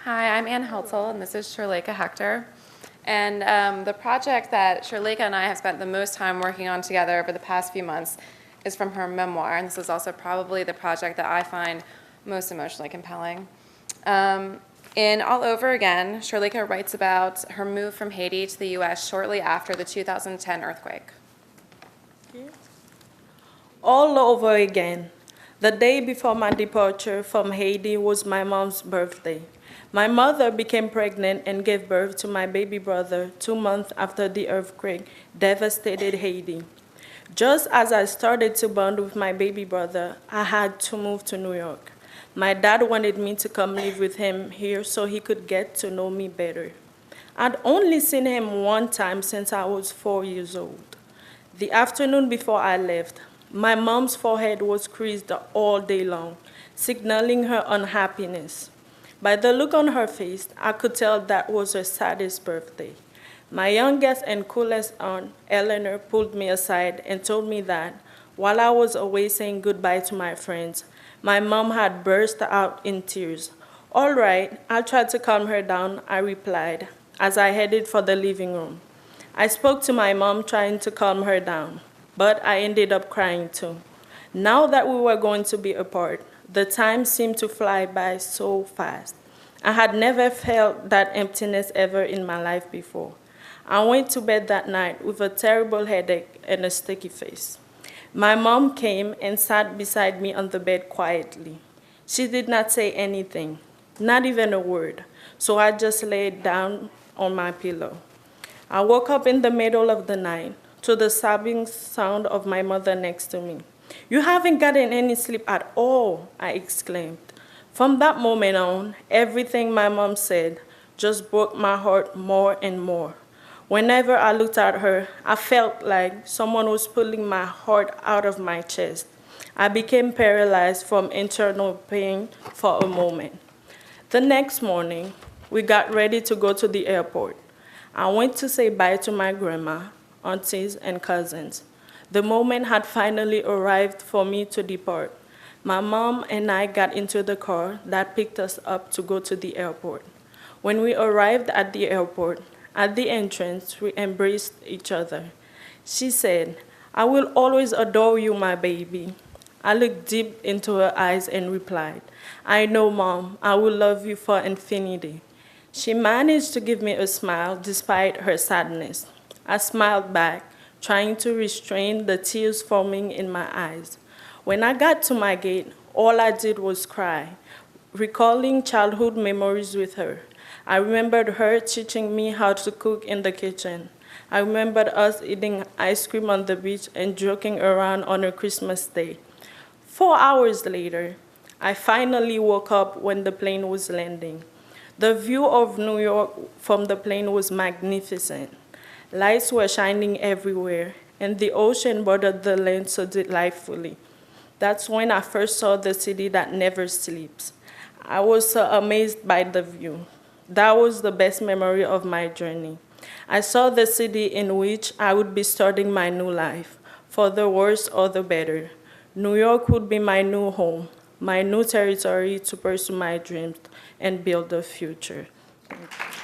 Hi, I'm Ann Heltel, and this is Shirleyka Hector. And the project that Shirleyka and I have spent the most time working on together over the past few months is from her memoir, and this is also probably the project that I find most emotionally compelling. In All Over Again, Shirleyka writes about her move from Haiti to the U.S. shortly after the 2010 earthquake. All over again. The day before my departure from Haiti was my mom's birthday. My mother became pregnant and gave birth to my baby brother 2 months after the earthquake devastated Haiti. Just as I started to bond with my baby brother, I had to move to New York. My dad wanted me to come live with him here so he could get to know me better. I'd only seen him one time since I was 4 years old. The afternoon before I left, my mom's forehead was creased all day long, signaling her unhappiness. By the look on her face, I could tell that was her saddest birthday. My youngest and coolest aunt, Eleanor, pulled me aside and told me that, while I was away saying goodbye to my friends, my mom had burst out in tears. "All right, I'll try to calm her down," I replied, as I headed for the living room. I spoke to my mom, trying to calm her down, but I ended up crying too. Now that we were going to be apart, the time seemed to fly by so fast. I had never felt that emptiness ever in my life before. I went to bed that night with a terrible headache and a sticky face. My mom came and sat beside me on the bed quietly. She did not say anything, not even a word, so I just laid down on my pillow. I woke up in the middle of the night to the sobbing sound of my mother next to me. "You haven't gotten any sleep at all," I exclaimed. From that moment on, everything my mom said just broke my heart more and more. Whenever I looked at her, I felt like someone was pulling my heart out of my chest. I became paralyzed from internal pain for a moment. The next morning, we got ready to go to the airport. I went to say bye to my grandma, aunties, and cousins. The moment had finally arrived for me to depart. My mom and I got into the car that picked us up to go to the airport. When we arrived at the airport, at the entrance, we embraced each other. She said, "I will always adore you, my baby." I looked deep into her eyes and replied, "I know, Mom, I will love you for infinity." She managed to give me a smile despite her sadness. I smiled back, trying to restrain the tears forming in my eyes. When I got to my gate, all I did was cry, recalling childhood memories with her. I remembered her teaching me how to cook in the kitchen. I remembered us eating ice cream on the beach and joking around on a Christmas day. 4 hours later, I finally woke up when the plane was landing. The view of New York from the plane was magnificent. Lights were shining everywhere, and the ocean bordered the land so delightfully. That's when I first saw the city that never sleeps. I was so amazed by the view. That was the best memory of my journey. I saw the city in which I would be starting my new life, for the worse or the better. New York would be my new home, my new territory to pursue my dreams and build a future. Thank you.